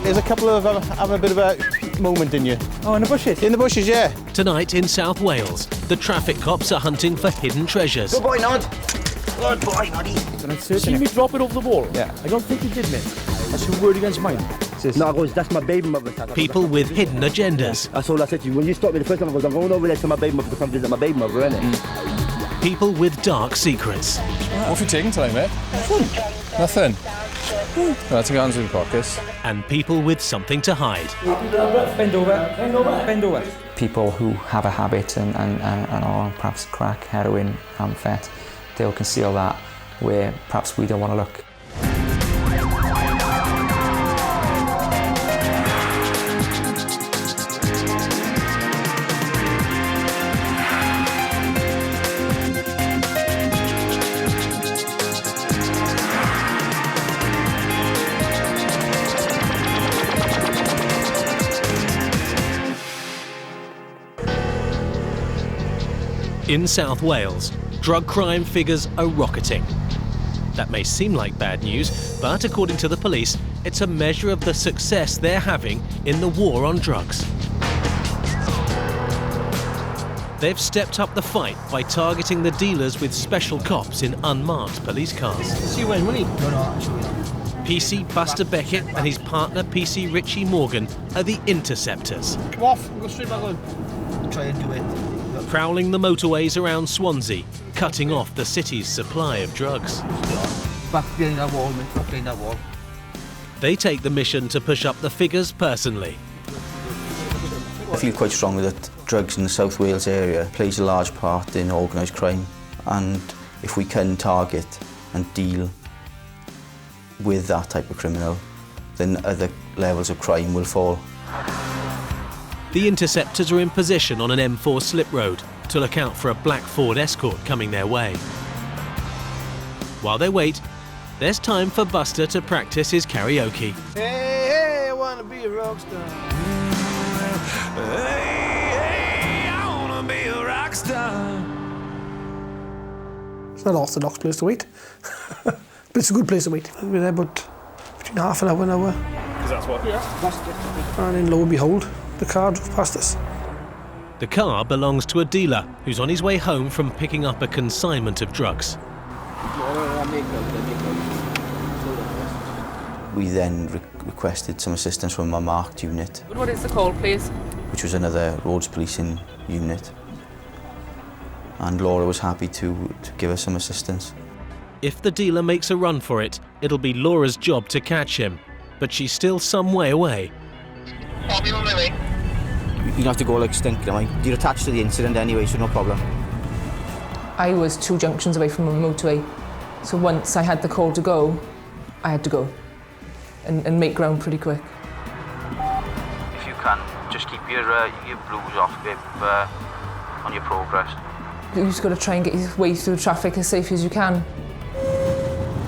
There's a couple of having a bit of a moment in you. Oh, in the bushes? In the bushes, yeah. Tonight in South Wales, the traffic cops are hunting for hidden treasures. Good boy, Nod. Good boy, Noddy. You see me drop it off the wall? Yeah. I don't think you did, mate. That's your word against mine. No, I goes, that's my baby mother. People with hidden agendas. That's all I said to you. When you stopped me the first time, I goes, I'm going over there to my baby mother to come visit my baby mother, innit? People with dark secrets. What have you taken today, mate? Nothing. Well, take your hands in your pockets. And people with something to hide. Bend over, bend over, bend over. People who have a habit and are perhaps crack, heroin, amphet, they'll conceal that where perhaps we don't want to look. In South Wales, drug crime figures are rocketing. That may seem like bad news, but according to the police, it's a measure of the success they're having in the war on drugs. They've stepped up the fight by targeting the dealers with special cops in unmarked police cars. See you when, will he? PC Buster Beckett and his partner PC Richie Morgan are the interceptors. Come off, we'll go straight back on. Try and do it. Prowling the motorways around Swansea, cutting off the city's supply of drugs. Back behind that wall, mate. Back behind that wall. They take the mission to push up the figures personally. I feel quite strongly that drugs in the South Wales area plays a large part in organised crime, and if we can target and deal with that type of criminal, then other levels of crime will fall. The interceptors are in position on an M4 slip road to look out for a black Ford Escort coming their way. While they wait, there's time for Buster to practice his karaoke. Hey, I want to be a rock star. Hey, I want to be a rock star. It's not an orthodox place to eat, but it's a good place to eat. We'll be there about between half an hour and an hour. Because that's what? Yeah. And then lo and behold, the car drove past us. The car belongs to a dealer who's on his way home from picking up a consignment of drugs. We then requested some assistance from a marked unit, What is the call, please? which was another roads policing unit, and Laura was happy to give us some assistance. If the dealer makes a run for it, it'll be Laura's job to catch him, but she's still some way away. You don't have to go like stinking, I mean, you're attached to the incident anyway, so no problem. I was 2 junctions away from a motorway, so once I had the call to go, I had to go and make ground pretty quick. If you can, just keep your blues off on your progress. You just got to try and get your way through traffic as safe as you can.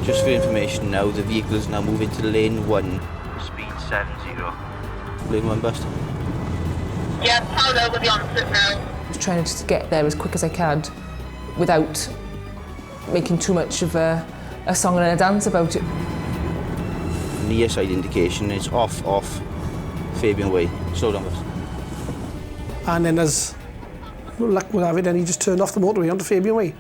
Just for information now, the vehicle is now moving to lane 1, speed 70. Lane 1, Buster. Yeah, Paolo will be on foot now. Just trying to just get there as quick as I can without making too much of a song and a dance about it. Near side indication is off, Fabian Way. Slow down, Buster. And then as luck will have it, then he just turned off the motorway onto Fabian Way.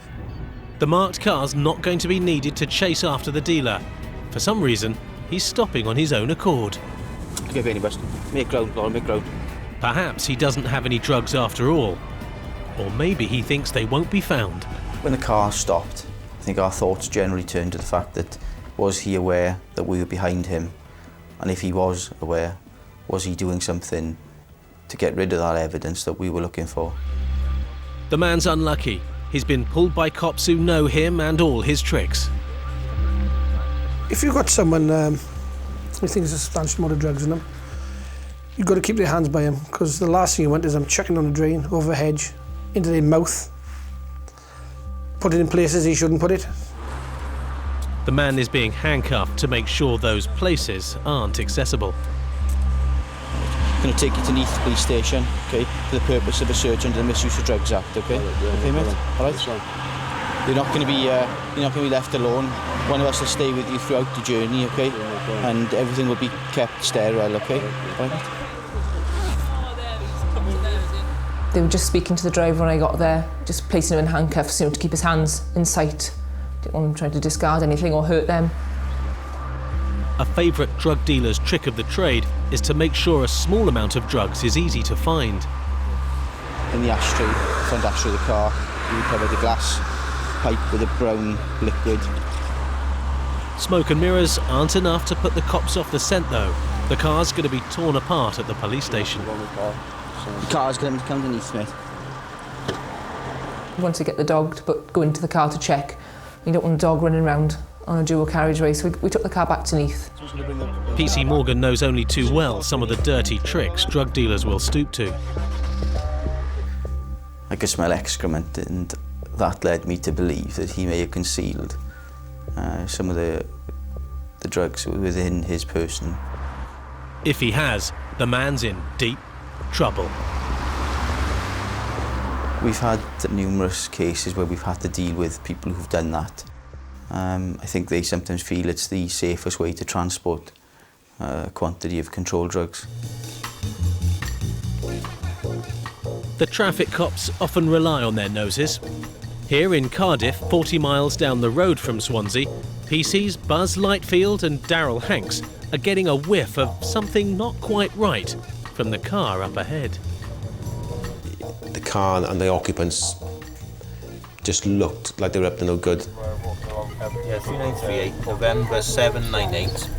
The marked car's not going to be needed to chase after the dealer. For some reason, he's stopping on his own accord. Get behind you, Buster. Make ground, Laura, make ground. Perhaps he doesn't have any drugs after all. Or maybe he thinks they won't be found. When the car stopped, I think our thoughts generally turned to the fact that, was he aware that we were behind him? And if he was aware, was he doing something to get rid of that evidence that we were looking for? The man's unlucky. He's been pulled by cops who know him and all his tricks. If you've got someone who thinks there's a substantial amount of drugs in them, you've got to keep their hands by them, because the last thing you want is them chucking on a drain, over a hedge, into their mouth, put it in places he shouldn't put it. The man is being handcuffed to make sure those places aren't accessible. I'm going to take you to Neath Police Station, okay, for the purpose of a search under the Misuse of Drugs Act, okay? Okay, mate? All right? You're not going to be left alone. One of us will stay with you throughout the journey, okay? And everything will be kept sterile, okay? Right. They were just speaking to the driver when I got there, just placing him in handcuffs, to keep his hands in sight. Didn't want him trying to discard anything or hurt them. A favourite drug dealer's trick of the trade is to make sure a small amount of drugs is easy to find. In the ashtray, front ashtray of the car, you cover the glass pipe with a brown liquid. Smoke and mirrors aren't enough to put the cops off the scent though. The car's going to be torn apart at the police station. The car's going to come underneath, mate. We wanted to get the dog to go into the car to check. You don't want a dog running around on a dual carriageway, so we took the car back to Neath. PC Morgan knows only too well some of the dirty tricks drug dealers will stoop to. I could smell excrement, and that led me to believe that he may have concealed some of the drugs within his person. If he has, the man's in deep trouble. We've had numerous cases where we've had to deal with people who've done that. I think they sometimes feel it's the safest way to transport a quantity of controlled drugs. The traffic cops often rely on their noses. Here in Cardiff, 40 miles down the road from Swansea, PC's Buzz Lightfield and Daryl Hanks are getting a whiff of something not quite right from the car up ahead. The car and the occupants just looked like they were up to no good. Yeah, 3938, November 798.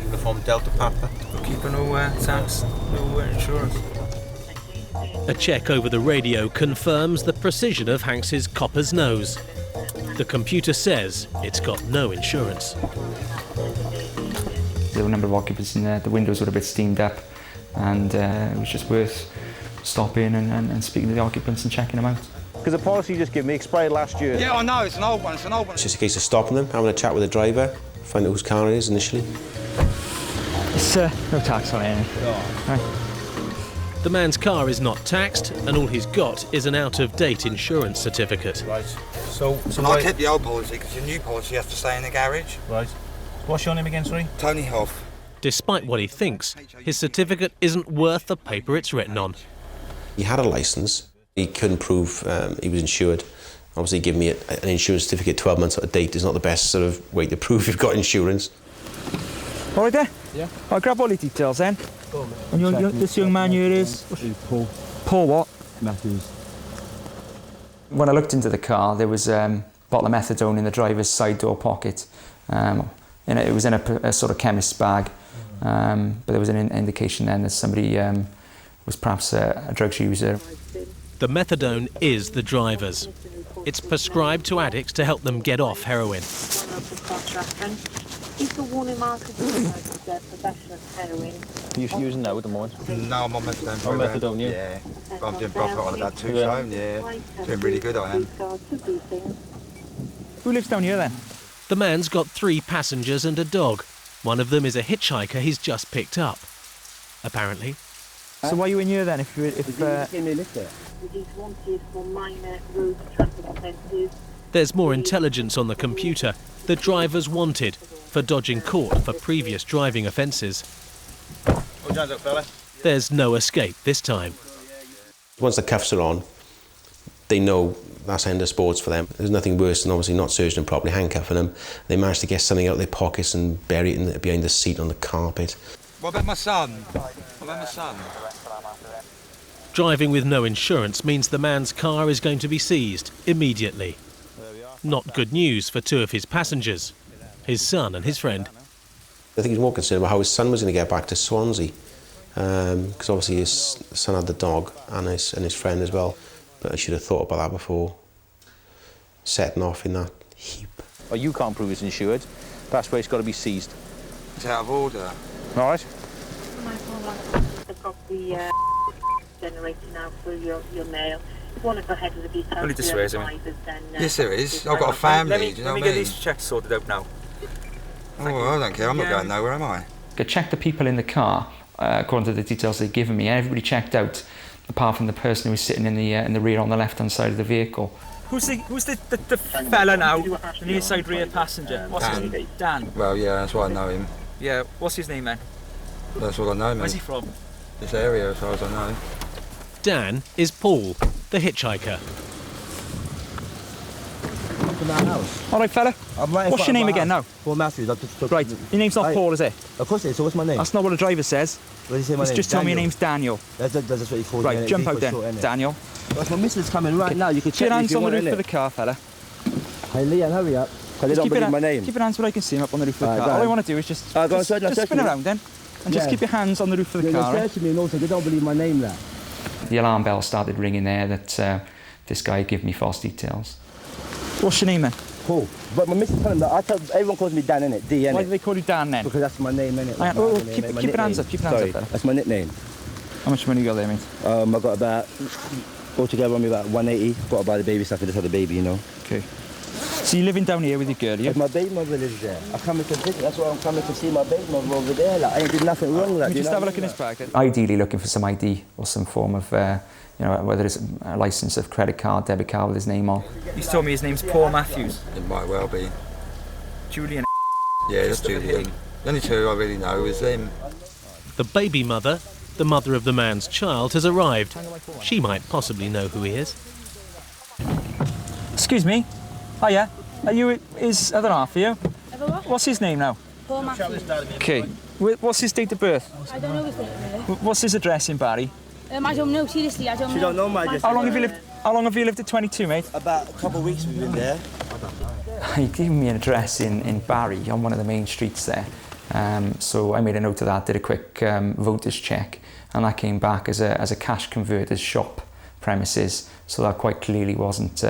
Uniform Delta Papa. Keeping no tax, no insurance. A check over the radio confirms the precision of Hanks's copper's nose. The computer says it's got no insurance. There were a number of occupants in there. The windows were a bit steamed up, and it was just worth stopping and speaking to the occupants and checking them out. Because the policy you just gave me expired last year. Yeah, I know, it's an old one, It's just a case of stopping them, having a chat with the driver, find out whose car it is initially. It's no tax on it. Right. The man's car is not taxed, and all he's got is an out-of-date insurance certificate. Right. So I kept the old policy because the new policy has to stay in the garage. Right. What's your name again, sorry? Tony Hoff. Despite what he thinks, his certificate isn't worth the paper it's written on. He had a licence. He couldn't prove he was insured. Obviously, giving me an insurance certificate 12 months out of date is not the best sort of way to prove you've got insurance. All right there? Yeah. I'll grab all the details then. And this young man here is? Paul. Paul what? Matthews. When I looked into the car, there was a bottle of methadone in the driver's side door pocket. It was in a sort of chemist's bag, but there was an indication then that somebody was perhaps a drugs user. The methadone is the driver's. It's prescribed to addicts to help them get off heroin. Is the warning marker possession of heroin? Are you using that at the moment? No, I'm on methadone. On methadone, yeah? Yeah. I'm doing proper on about 2 stone, yeah. Doing really good, I am. Who lives down here then? The man's got 3 passengers and a dog. One of them is a hitchhiker he's just picked up. Apparently. So why are you in here then? He's wanted for minor road traffic offences. There's more intelligence on the computer. The driver's wanted for dodging court for previous driving offences. Hold your hands up, fella. There's no escape this time. Once the cuffs are on, they know that's end of sports for them. There's nothing worse than obviously not searching them properly, handcuffing them. They manage to get something out of their pockets and bury it behind the seat on the carpet. What about my son? Driving with no insurance means the man's car is going to be seized immediately. Not good news for 2 of his passengers, his son and his friend. I think he's more concerned about how his son was going to get back to Swansea, because obviously his son had the dog and his friend as well. But I should have thought about that before setting off in that heap. Well, you can't prove it's insured. That's where it's got to be seized. It's out of order. All right. I've got the generator now through your mail. If you want to go ahead with the details, Only to swears, I mean. then... Yes, there is. I've got a family, do you know what I mean? Let me get these checks sorted out now. Oh, I don't care. I'm not going nowhere, am I? I checked the people in the car, according to the details they'd given me, and everybody checked out, apart from the person who was sitting in the rear on the left-hand side of the vehicle. Who's the fella now? The near side rear passenger. What's his name? Dan. Well, yeah, that's why I know him. Yeah. What's his name then? That's what I know, mate. Where's he from? This area, as far as I know. Dan is Paul, the hitchhiker. All right, fella. What's your name again now? Paul Matthews. Right. Your name's not Paul, is it? Of course it is. So what's my name? That's not what the driver says. What did he say my name? Just tell me your name's Daniel. That's what he calls me. Right, jump out then, Daniel. That's my missus coming right now. You can check your hands if you on the want, roof of the car, fella. Hey, Leon, hurry up. Because they don't believe my name. Keep your hands where I can see him up on the roof of the car. All I want to do is just spin around then. And just keep your hands on the roof of the car. They're searching me and also they don't believe my name there. The alarm bell started ringing there that this guy gave me false details. What's your name then? Paul. But my missus told him that. Everyone calls me Dan, innit? D, innit? Why do they call you Dan then? Because that's my name, innit? Keep your hands up, keep your hands up there. That's my nickname. How much money you got there, mate? I got about, altogether on me about 180. Got to buy the baby stuff, I just had the baby, you know. Okay. So you're living down here with your girl, yeah? My baby mother lives there. I come to visit, that's why I'm coming to see my baby mother over there. Like, I ain't did nothing wrong, like, just have a look in his bag then. Ideally looking for some ID or some form of, you know, whether it's a licence of credit card, debit card with his name on. He's told me his name's Paul Matthews. It might well be. Julian. Yeah, that's Julian. The only two I really know is them. The baby mother, the mother of the man's child, has arrived. She might possibly know who he is. Excuse me. Hiya. Are you his other half, are you? What's his name now? Paul Matthews. Okay. What's his date of birth? I don't know his date of birth. What's his address in Barry? I don't know, seriously, I don't know. She don't know my address. How long have you lived at 22, mate? About a couple of weeks we've been there. He gave me an address in Barry on one of the main streets there. So I made a note of that, did a quick voters check, and that came back as a cash converter's shop premises, so that quite clearly wasn't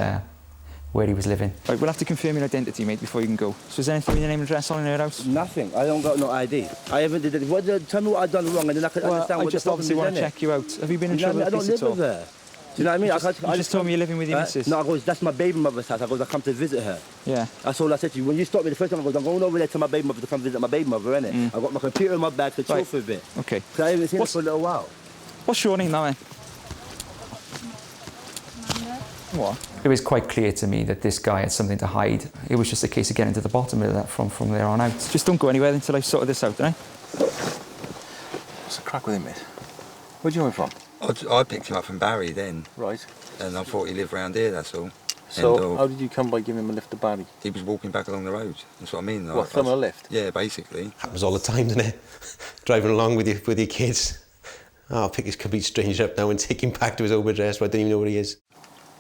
where he was living. Right, we'll have to confirm your identity, mate, before you can go. So is there anything with your name and address on in your house? Nothing. I don't got no ID. I haven't did it. Tell me what I've done wrong, and then I can understand what the problem is. I just obviously want to check you out. Have you been in trouble with I don't live with her. Do you know what I mean? You just told me you're living with your missus. No, I goes, that's my baby mother's house. I goes, I come to visit her. Yeah. That's all I said to you. When you stopped me the first time, I goes, I'm going over there to my baby mother to come visit my baby mother, innit? I got my computer in my bag to chill for a bit. Okay. Because I haven't seen her for a little while. What's your name now, then? What? It was quite clear to me that this guy had something to hide. It was just a case of getting to the bottom of that from there on out. Just don't go anywhere until I've sorted this out, eh? What's the crack with him, mate? Where'd you know him from? I picked him up from Barry then. Right. And I thought he lived round here, that's all. So how did you come by giving him a lift to Barry? He was walking back along the road. That's what I mean. What, from a lift? Yeah, basically. Happens all the time, doesn't it? Driving along with your kids. Oh, I'll pick this complete stranger up now and take him back to his home address where I don't even know where he is.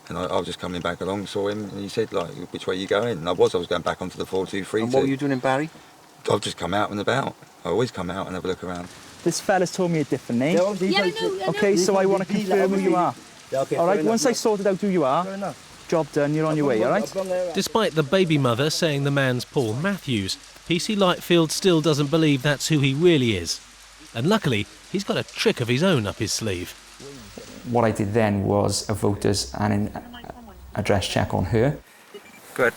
And I was just coming back along, saw him, and he said, like, which way are you going? And I was going back onto the 423. And what were you doing in Barry? I've just come out and about. I always come out and have a look around. This fella's told me a different name. Yeah, I know. Okay, so I want to confirm who you are. Yeah, okay, all right, once I sorted out who you are, job done, you're on your way, all right? Despite the baby mother saying the man's Paul Matthews, PC Lightfield still doesn't believe that's who he really is. And luckily, he's got a trick of his own up his sleeve. What I did then was a voters and an address check on her. Good.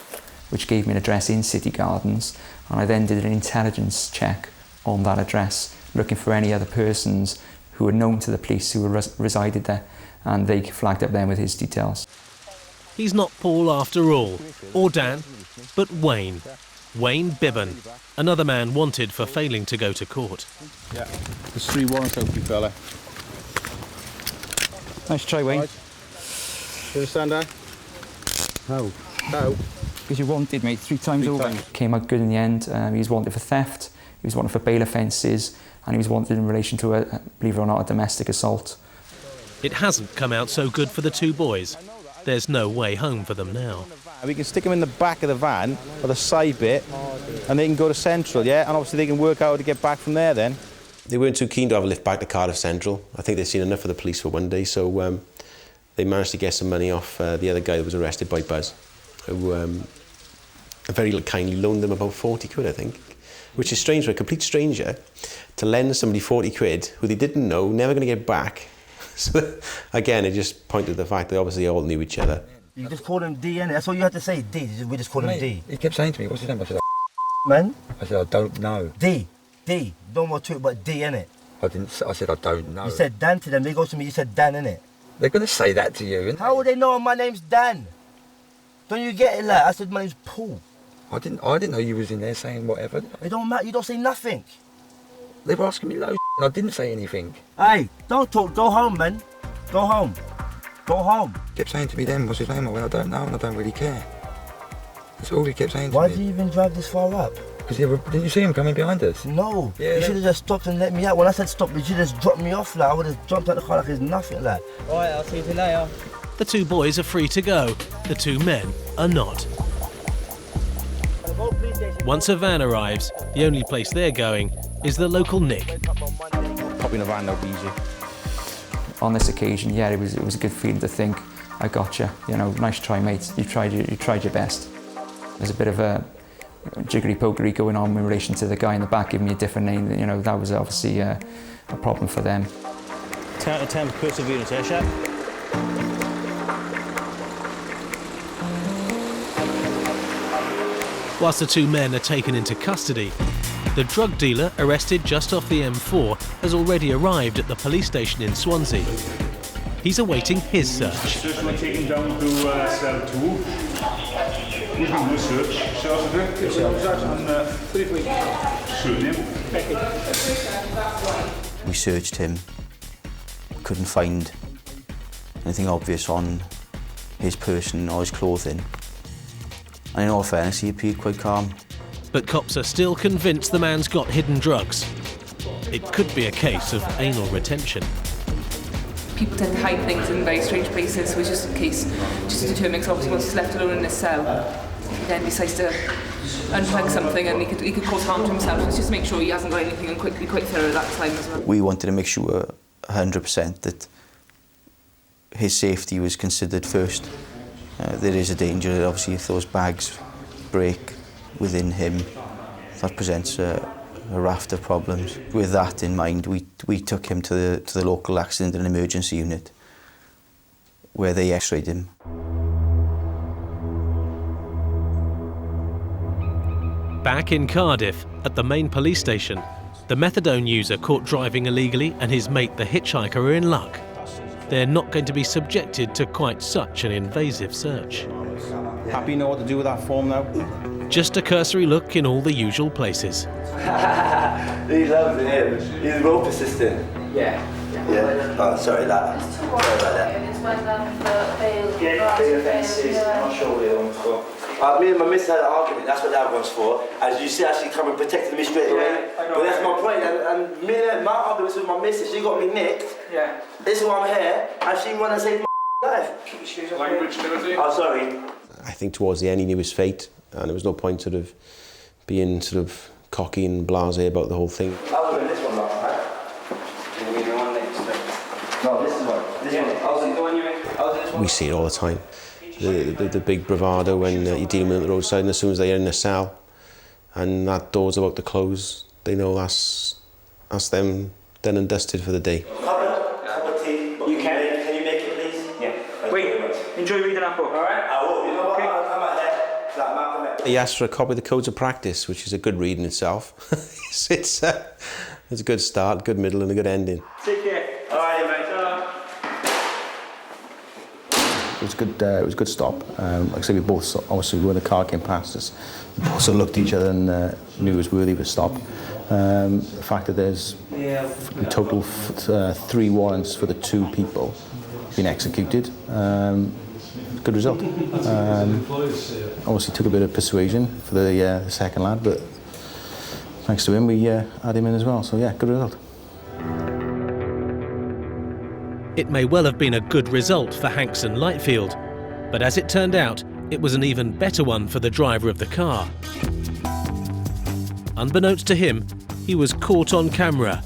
Which gave me an address in City Gardens, and I then did an intelligence check on that address, looking for any other persons who were known to the police who resided there, and they flagged up them with his details. He's not Paul after all, or Dan, but Wayne. Wayne Bibben, another man wanted for failing to go to court. Yeah. There's 3 warrants out for you, fella. Nice try, Wayne. Right. You understand that? How? How? Because you wanted, mate, 3 times over. Came out good in the end. He was wanted for theft, he was wanted for bail offences, and he was wanted in relation to, believe it or not, a domestic assault. It hasn't come out so good for the 2 boys. There's no way home for them now. We can stick them in the back of the van, or the side bit, and they can go to Central, yeah? And obviously they can work out how to get back from there then. They weren't too keen to have a lift back to Cardiff Central. I think they'd seen enough of the police for one day, so they managed to get some money off the other guy that was arrested by Buzz, who very kindly loaned them about 40 quid, I think, which is strange for a complete stranger to lend somebody 40 quid who they didn't know, never going to get back. So again, it just pointed to the fact that obviously they all knew each other. You just called him D, innit? That's all you had to say, D. We just called him D. He kept saying to me, what's his name? I said, man? I said, I don't know. D. No more to it, but D, innit? I said, I don't know. You said Dan to them. They go to me, you said Dan, innit? They're going to say that to you. How would they know my name's Dan? Don't you get it, lad? I said, my name's Paul. I didn't know you was in there saying whatever. It don't matter, you don't say nothing. They were asking me loads and I didn't say anything. Hey, don't talk, go home, man. Go home. Go home. He kept saying to me then, what's his name? I went, I don't know and I don't really care. That's all he kept saying to me. Why did you even drive this far up? Because didn't you see him coming behind us? No. Yeah, you should have just stopped and let me out. When I said stop, you should have just dropped me off, lad. I would have jumped out the car like there's nothing, lad. All right, I'll see you later. The two boys are free to go. The two men are not. Once a van arrives, the only place they're going is the local Nick. Popping a van, that'll be easy. On this occasion, yeah, it was a good feeling to think, I got you. You know, nice try, mate. You tried your best. There's a bit of a jiggery-pokery going on in relation to the guy in the back giving me a different name. You know, that was obviously a problem for them. 10 out of 10 perseverance, eh, chap? Whilst the two men are taken into custody, the drug dealer arrested just off the M4 has already arrived at the police station in Swansea. He's awaiting his search. We're taken down to cell 2. We do the search. We searched him, couldn't find anything obvious on his person or his clothing. And in all fairness, he appeared quite calm. But cops are still convinced the man's got hidden drugs. It could be a case of anal retention. People tend to hide things in very strange places, so it's just in case, just to determine, because obviously once he's left alone in his cell, he then decides to unplug something and he could cause harm to himself. So it's just to make sure he hasn't got anything and be quite thorough at that time as well. We wanted to make sure 100% that his safety was considered first. There is a danger, obviously, if those bags break within him, that presents a raft of problems. With that in mind, we took him to the local accident and emergency unit, where they x-rayed him. Back in Cardiff, at the main police station, the methadone user caught driving illegally and his mate the hitchhiker are in luck. They're not going to be subjected to quite such an invasive search. Happy you know what to do with that form now? Just a cursory look in all the usual places. He loves him. He's a rope assistant. Yeah. Yeah. Oh, sorry, lad. Sorry about that. I'm not sure what it was for. Me and my missus had an argument, that's what that one's for. As you see, she come and protected me straight away. But that's my point, and me and my argument with my missus, she got me nicked. Yeah. This is why I'm here, and she wanted to save my life. Keep your shoes on. Language, Timothy. Oh, sorry. I think towards the end he knew his fate, and there was no point sort of being sort of cocky and blasé about the whole thing. I was doing this one last night. Did we do one next? No, this is one. This one. I was doing this one. We see it all the time. The big bravado when you're dealing with the roadside, and as soon as they're in the cell and that door's about to close, they know that's them done and dusted for the day. Cup of tea. You can you make it, please? Yeah. Wait, enjoy reading that book. All right. I will. You know what? I'll come out there. Like Malcolm X. He asked for a copy of the Codes of Practice, which is a good read in itself. it's a good start, good middle and a good ending. Take care. All right, mate. It was a good stop. Like I said, we both, obviously when the car came past us, we both sort of looked at each other and knew it was worthy of a stop. The fact that there's in total 3 warrants for the 2 people being executed, good result. Obviously took a bit of persuasion for the second lad, but thanks to him we had him in as well, so yeah, good result. It may well have been a good result for Hanks and Lightfield, but as it turned out, it was an even better one for the driver of the car. Unbeknownst to him, he was caught on camera.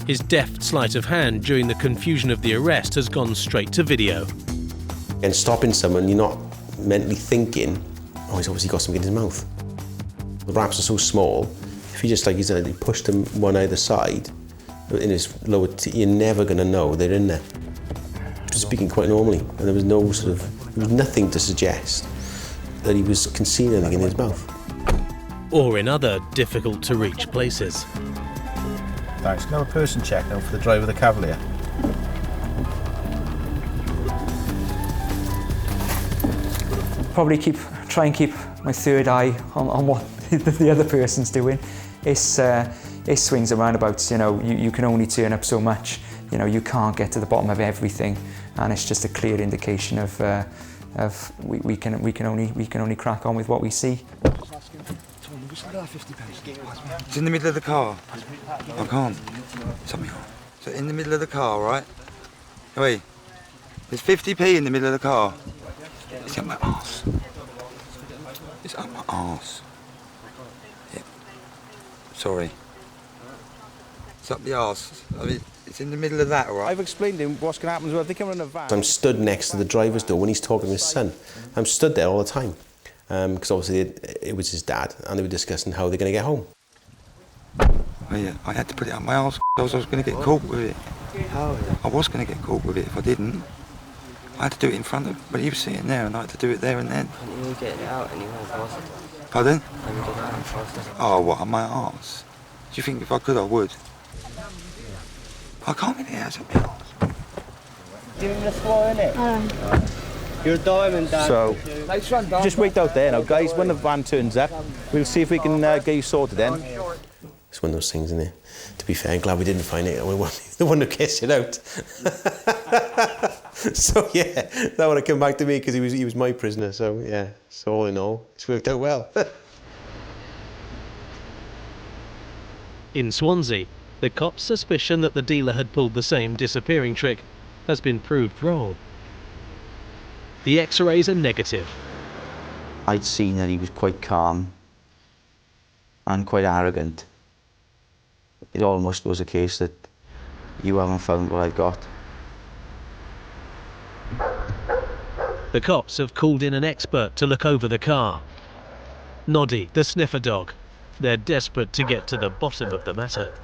His deft sleight of hand during the confusion of the arrest has gone straight to video. And stopping someone, you're not mentally thinking, oh, he's obviously got something in his mouth. The wraps are so small, if you just like, he pushed them one either side, in his lower teeth, you're never going to know they're in there. He was speaking quite normally, and there was nothing to suggest that he was concealing anything in his mouth. Or in other difficult to reach places. Thanks. Can I have a person check now for the driver of the Cavalier? probably try and keep my third eye on what the other person's doing. It's swings and roundabouts, you know, you can only turn up so much, you know, you can't get to the bottom of everything, and it's just a clear indication of we can only crack on with what we see. It's in the middle of the car. I can't. So in the middle of the car, right? Wait. There's 50p in the middle of the car. It's up my arse. It's up my arse. Yeah. Sorry. It's up the arse. I mean, it's in the middle of that, all right? I've explained to him what's going to happen as well. They come in a van. I'm stood next to the driver's door when he's talking to his son. I'm stood there all the time. Because obviously it was his dad, and they were discussing how they're going to get home. Oh yeah, I had to put it up my arse. I was going to get caught with it. How? I was going to get caught with it if I didn't. I had to do it in front of, but he was sitting there, and I had to do it there and then. Can you get it out anyway? Pardon? Can you get it out faster? Oh, what, on my arse? Do you think if I could, I would? I can't get it out of my arse. Give him the floor, innit? You're a diamond, Dad. So, just wait out there now, guys. When the van turns up, we'll see if we can get you sorted then. It's one of those things, isn't it? To be fair, I'm glad we didn't find it. We weren't the one who kissed it out. So yeah, that would have come back to me because he was my prisoner. So yeah, so all in all, it's worked out well. In Swansea, the cops' suspicion that the dealer had pulled the same disappearing trick has been proved wrong. The X-rays are negative. I'd seen that he was quite calm and quite arrogant. It almost was a case that you haven't found what I've got. The cops have called in an expert to look over the car. Noddy, the sniffer dog. They're desperate to get to the bottom of the matter.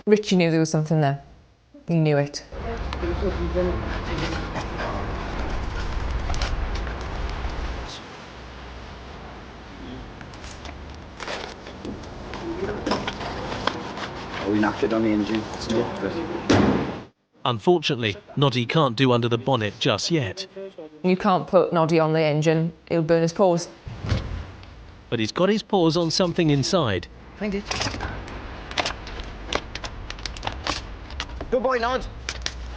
Richie knew there was something there. He knew it. We knocked it on the engine. Unfortunately, Noddy can't do under the bonnet just yet. You can't put Noddy on the engine, he'll burn his paws. But he's got his paws on something inside. Find it. Good boy, Nod.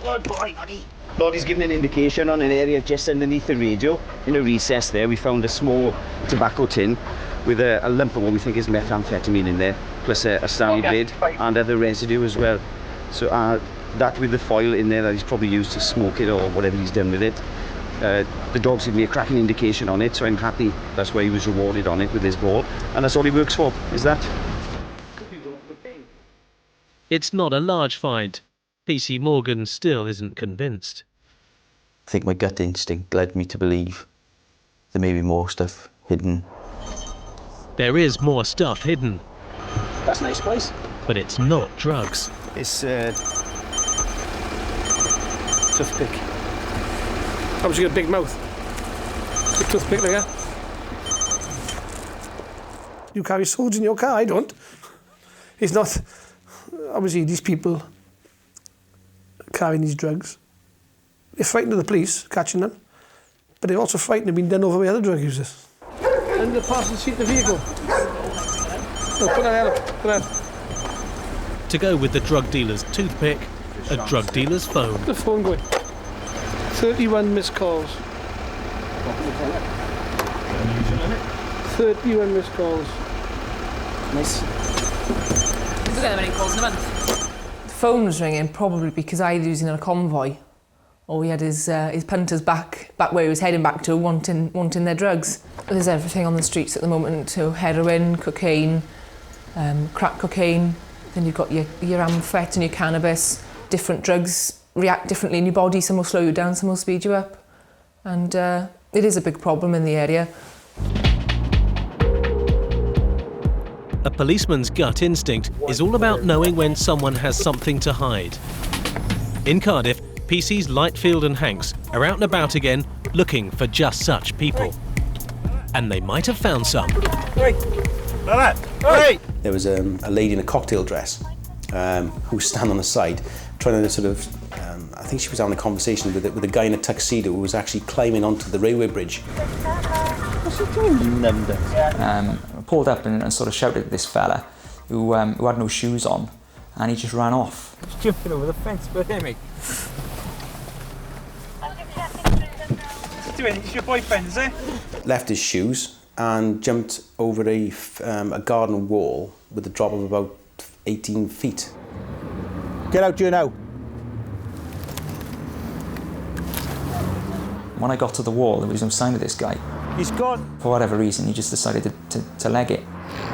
Good boy, Noddy. Noddy's giving an indication on an area just underneath the radio. In a recess there, we found a small tobacco tin with a lump of what we think is methamphetamine in there, plus a Stanley blade and other residue as well. So that with the foil in there that he's probably used to smoke it or whatever he's done with it. The dog's giving me a cracking indication on it, so I'm happy that's why he was rewarded on it with his ball. And that's all he works for, is that. It's not a large find. PC Morgan still isn't convinced. I think my gut instinct led me to believe there may be more stuff hidden. There is more stuff hidden. That's a nice place. But it's not drugs. It's toothpick. How much you got a big mouth? Big toothpick like that. You carry swords in your car, I don't. It's not. Obviously, these people carrying these drugs, they're frightened of the police catching them, but they're also frightened of being done over by other drug users. Under the passenger seat of the vehicle. No, put that out. Put that. To go with the drug dealer's toothpick, a drug dealer's phone. The phone going. 31 missed calls. 31 missed calls. Nice. Did you get many calls in a month? The phone was ringing probably because I was using a convoy, or he had his punters back where he was heading back to, wanting their drugs. There's everything on the streets at the moment, so heroin, cocaine, crack cocaine. Then you've got your amphet and your cannabis. Different drugs react differently in your body. Some will slow you down, some will speed you up, and it is a big problem in the area. A policeman's gut instinct is all about knowing when someone has something to hide. In Cardiff, PC's Lightfield and Hanks are out and about again looking for just such people. And they might have found some. Hey! Hey! There was a lady in a cocktail dress who was standing on the side, trying to sort of, I think she was having a conversation with a guy in a tuxedo who was actually climbing onto the railway bridge. What's she doing? I pulled up and sort of shouted at this fella who had no shoes on, and he just ran off. He's jumping over the fence, but hey, mate. What's he doing? It's your boyfriend, is it? Left his shoes and jumped over a garden wall with a drop of about 18 feet. Get out, you now. When I got to the wall, there was no sign of this guy. He's gone. For whatever reason, he just decided to leg it.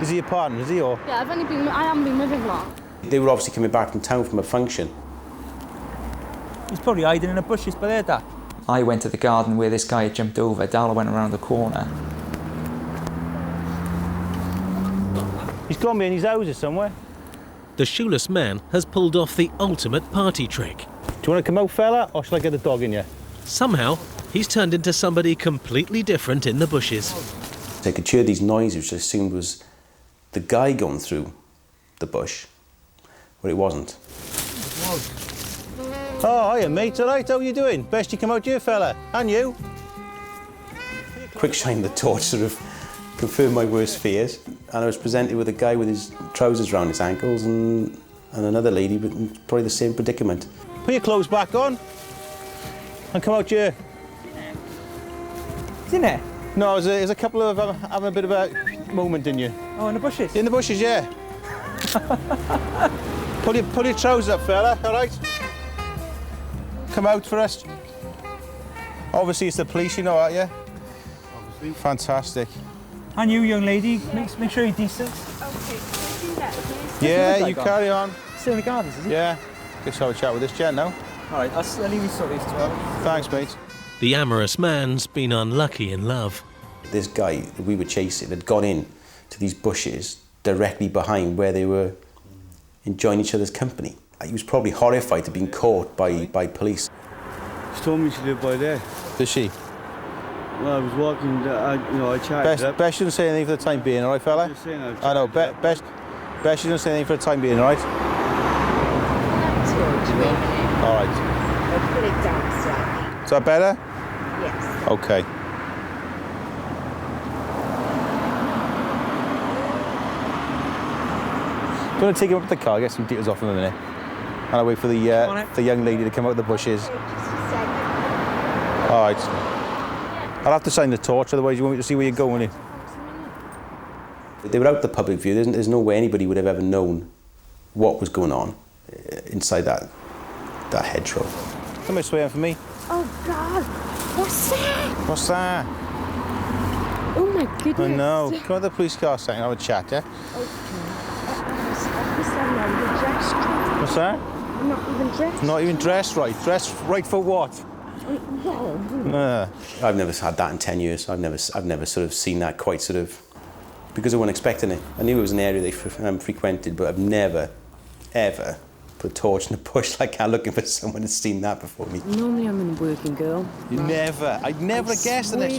Is he your partner, is he, or? Yeah, I haven't been with him long. They were obviously coming back from town from a function. He's probably hiding in the bushes by there, Dad. I went to the garden where this guy had jumped over. Darla went around the corner. He's gone behind his houses somewhere. The shoeless man has pulled off the ultimate party trick. Do you want to come out, fella, or shall I get the dog in you? Somehow, he's turned into somebody completely different in the bushes. I could hear these noises, which I assumed was the guy going through the bush, but it wasn't. Oh, hiya, mate. All right, how are you doing? Best you come out here, fella. And you? Quick shine the torch sort of confirmed my worst fears, and I was presented with a guy with his trousers round his ankles and another lady, but in probably the same predicament. Put your clothes back on and come out here. Is in there? No, there's a couple of having a bit of a moment in you. Oh, in the bushes? In the bushes, yeah. Pull your trousers up, fella, all right? Come out for us. Obviously, it's the police, you know, aren't you? Obviously. Fantastic. And you, young lady, make sure you're decent. Yeah, you carry on. Still in the gardens, is he? Yeah. Let's have a chat with this gent now. All right, I'll leave you sort these 12. Thanks, mate. The amorous man's been unlucky in love. This guy that we were chasing had gone in to these bushes directly behind where they were enjoying each other's company. He was probably horrified to being caught by police. She told me she lived by there. Did she? Well, I was walking, I chatted. Best shouldn't say anything for the time being, all right, fella? Just saying, I know, best shouldn't say anything for the time being, all right? All right. I'll put it down slightly. Is that better? Yes. Okay. I'm going to take him up to the car, get some details off him in a minute. And I'll wait for the young lady to come out of the bushes. All right. I'll have to sign the torch, otherwise you want me to see where you're going, won't you? They were out the public view. There's no way anybody would have ever known what was going on inside that hedgerow. Come this way for me. Oh, God. What's that? What's that? Oh, my goodness. I know. Come out the police car a second, have a chat, yeah? What's that? I'm not even dressed. Not even dressed right. Dressed right for what? I've never had that in 10 years. I've never sort of seen that quite sort of, because I wasn't expecting it. I knew it was an area they frequented, but I've never, ever put a torch in a bush like that looking for someone who's seen that before me. Normally I'm a working girl. You never. I'd never guessed unless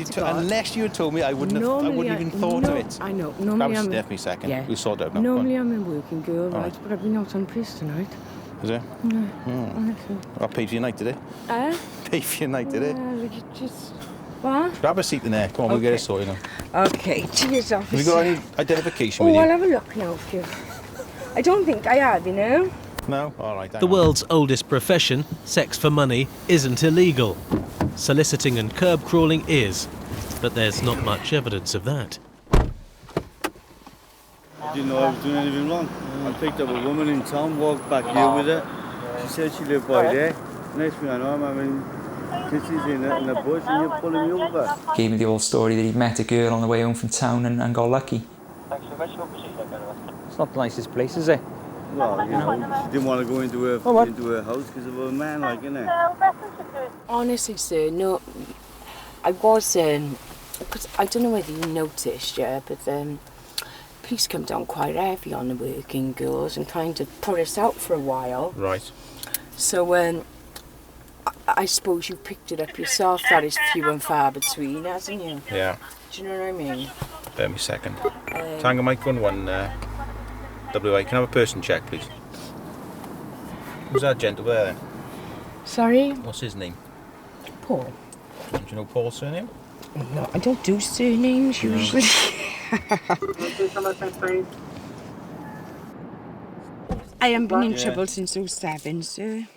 you had told me. I wouldn't even thought of it. I know. Normally That was definitely second. Yeah. We'll sort it out now. Normally I'm a working girl, All right? But I've been out on piss tonight. Is it? No. Oh. I paid for your night, did it? Paid for your night, did it? Just... What? Grab a seat in there. Come on, we'll get it sorted now. Okay, cheers, officer. Have you got any identification with you? I'll have a look now for you. I don't think I have, you know? No? All right. The world's oldest profession, sex for money, isn't illegal. Soliciting and curb crawling is. But there's not much evidence of that. I didn't know I was doing anything wrong. I picked up a woman in town, walked back here with her. She said she lived by there. Next thing I know, I'm having kisses in a bush and you're pulling me over. Gave me the old story that he'd met a girl on the way home from town and got lucky. It's not the nicest place, is it? Well, you know, she didn't want to go into her house because of a man, like, innit? Honestly, sir, no. I was, because I don't know whether you noticed, yeah, but police come down quite heavy on the working girls and kind of put us out for a while. Right. So, I suppose you picked it up yourself. That is few and far between, hasn't you? Yeah. Do you know what I mean? Bear me a second. Tango Mike 11, WA. Can I have a person check, please? Who's that gent over there? Sorry? What's his name? Paul. Do you know Paul's surname? No, I don't do surnames usually. I haven't been in trouble since I was 7, sir.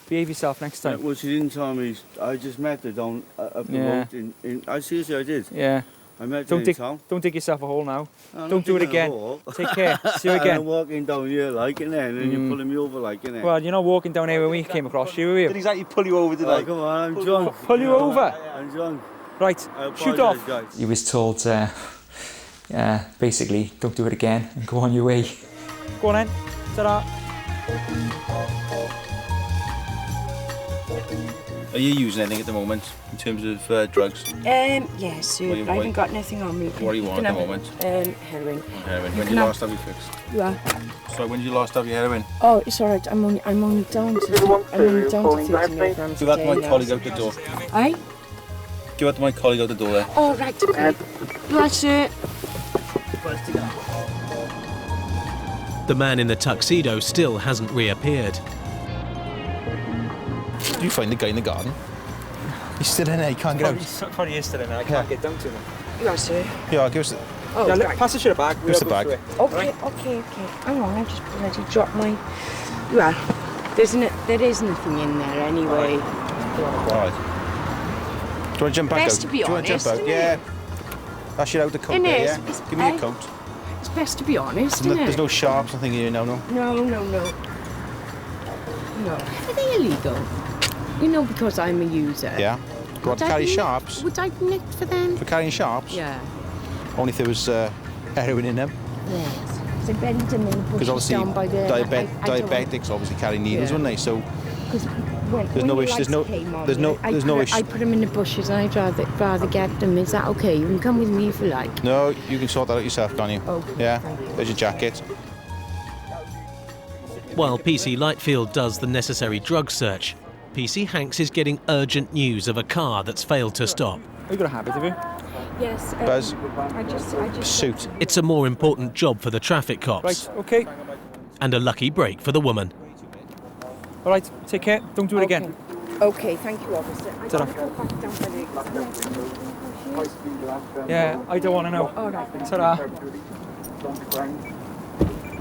Behave yourself next time. Well, she didn't tell me. I just met her down up the road. I seriously, I did. Yeah. I met her in town. Don't dig yourself a hole now. No, don't do it again. Take care. See you again. I'm walking down here like it, and then you're pulling me over like it. Well, you're not walking down here when we came across you, were you? Did exactly pull you over today? Oh, come on, I'm drunk. Pull you over? I'm drunk. Right, shoot off. Guys. He was told, basically, don't do it again and go on your way. Go on then. Ta-da. Are you using anything at the moment in terms of drugs? Yes, sir. I haven't got nothing on me. What do you want at the moment? Heroin. Heroin. When did you last have you fixed? Yeah. So when did you last have your heroin? Oh, it's all right. I'm only down to 30 milligrams. Give that to my colleague out the door. Aye? Give that to my colleague out the door there. Oh, right, okay. That's it. The man in the tuxedo still hasn't reappeared. Did you find the guy in the garden? He's still in there, he can't get out. Probably is still in there, I can't get down to him. Yeah, sir. Yeah, give us the... Oh, yeah, right. pass the shit back. Give us the bag. Okay. Hang on, I just bloody dropped my... Well, there is nothing in there anyway. Alright. Do you want to jump back Best out? to be Do you want to honest, jump out? isn't Yeah. it? That's your outer coat It there, is. yeah? Give me your coat. It's best to be honest, isn't it? There's no sharps, nothing here now, no? No. No. Are they illegal? You know, because I'm a user. Yeah. Go on to carry sharps? Would I be nicked for them? For carrying sharps? Yeah. Only if there was heroin in them. Yes. Because I buried them in the Because bushes obviously down by the... diabetics obviously carry needles, wouldn't they? So There's no issue. I put them in the bushes and I'd rather get them. Is that okay? You can come with me if you like. No, you can sort that out yourself, can't you? Okay. Yeah. There's your jacket. While PC Lightfield does the necessary drug search, PC Hanks is getting urgent news of a car that's failed to stop. You got a habit, have you? Yes. Buzz. I just Suit. It's a more important job for the traffic cops. Right, okay. And a lucky break for the woman. All right, take care. Don't do it again. Okay, thank you, officer. Ta-ra. Go back down by the... Yeah, I don't want to know. All right. Ta-ra.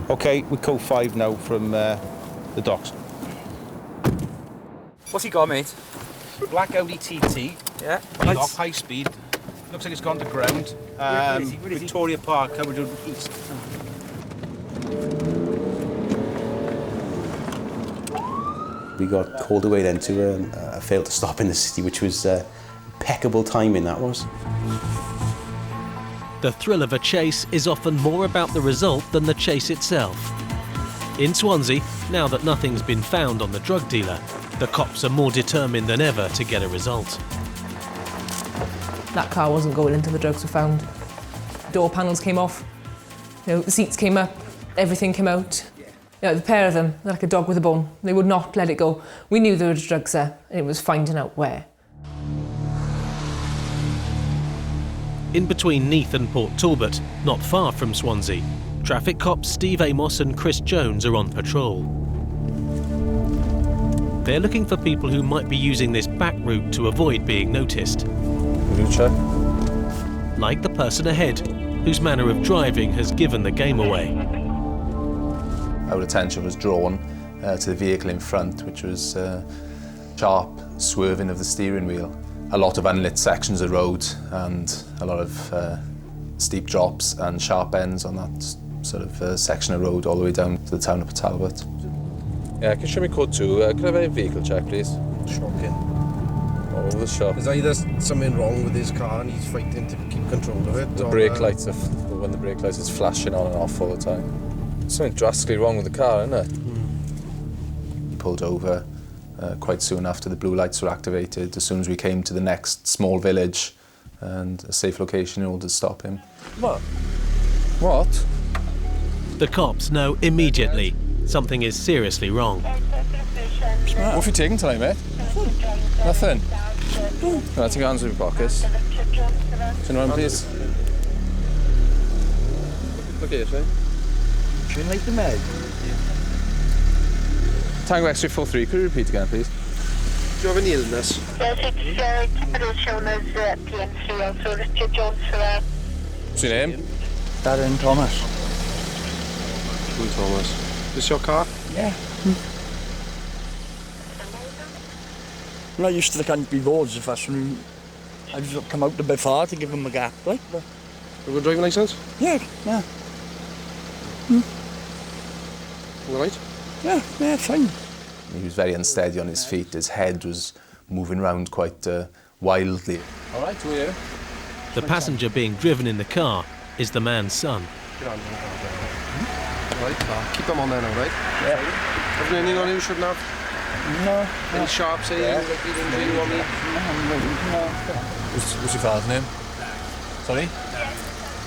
Okay, we code 5 now from the docks. What's he got, mate? Black Audi TT. Yeah. Right. Off high speed. Looks like it's gone to ground. Where is he? Victoria Park, Coverdale East. We got called away then to a fail to stop in the city, which was impeccable timing, that was. The thrill of a chase is often more about the result than the chase itself. In Swansea, now that nothing's been found on the drug dealer, the cops are more determined than ever to get a result. That car wasn't going until the drugs were found. Door panels came off, the seats came up, everything came out. The pair of them, they're like a dog with a bone. They would not let it go. We knew there was drugs there, and it was finding out where. In between Neath and Port Talbot, not far from Swansea, traffic cops Steve Amos and Chris Jones are on patrol. They're looking for people who might be using this back route to avoid being noticed. Like the person ahead, whose manner of driving has given the game away. Our attention was drawn to the vehicle in front, which was sharp swerving of the steering wheel. A lot of unlit sections of road and a lot of steep drops and sharp ends on that sort of section of road all the way down to the town of Port Talbot. Yeah, can you show me code 2? Could I have a vehicle check, please? Shocking. All over the shop. Is either something wrong with his car and he's fighting to keep control of it? The brake lights, when the brake lights is flashing on and off all the time. Something drastically wrong with the car, isn't it? He pulled over quite soon after the blue lights were activated, as soon as we came to the next small village and a safe location in order to stop him. What? What? The cops know immediately something is seriously wrong. What have you taken tonight, mate? Nothing. Right, take your hands in your pockets. Turn around, please. Look at you, sir. Do you like the med? Tango X-ray 43, could you repeat again, please? Do you have any illness? Yes, it's shown as PM3, also Richard Jones for that. What's your name? Darren Thomas. Who Thomas? Is this your car? Yeah. I'm not used to the country roads, if that's when I've come out a bit far to give them a gap, like. But... You got a driving licence? Yeah, yeah. All right? Yeah, fine. He was very unsteady on his feet. His head was moving around quite wildly. All right, who are you? The passenger being driven in the car is the man's son. Get on the car. Right, keep him on there now, right? Yeah. Have anything on you shouldn't have? No. Any sharps, anything like you didn't really want me? No. What's your father's name? Sorry?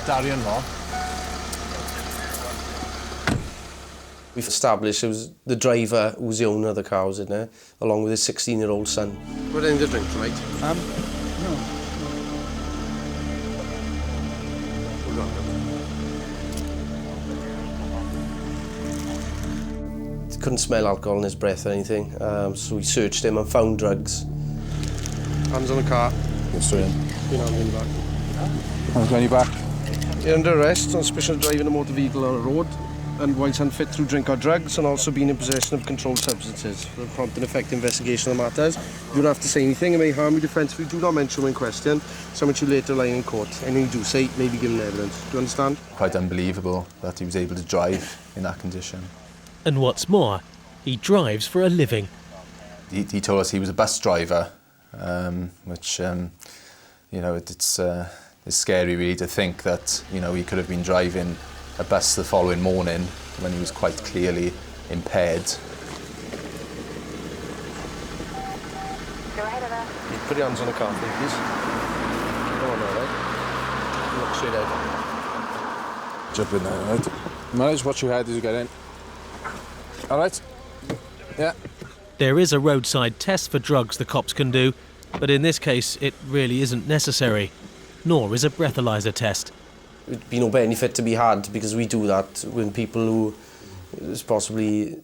Darian what? We've established it was the driver who was the owner of the car, was in there, along with his 16-year-old son. What anything to drink tonight? No. He couldn't smell alcohol in his breath or anything, so we searched him and found drugs. Hands on the car. Go straight in. You know, in the back. Hands on your back. You're under arrest on suspicion of driving a motor vehicle on a road and whilst unfit through drink or drugs and also being in possession of controlled substances. For a prompt and effective investigation of the matters, you don't have to say anything. It may harm your defence if you do not mention when questioned, some which you later lie in court. Anything you do say may be given evidence. Do you understand? Quite unbelievable that he was able to drive in that condition. And what's more, he drives for a living. He told us he was a bus driver, which, you know, it's scary really to think that, you know, he could have been driving a bus the following morning when he was quite clearly impaired. Put your hands on the car, please. Go on there, right? Look straight ahead. Jump in there, all right? Manage what you had as you get in. All right? Yeah. There is a roadside test for drugs the cops can do, but in this case it really isn't necessary, nor is a breathalyzer test. It'd be no benefit to be had because we do that when people who is possibly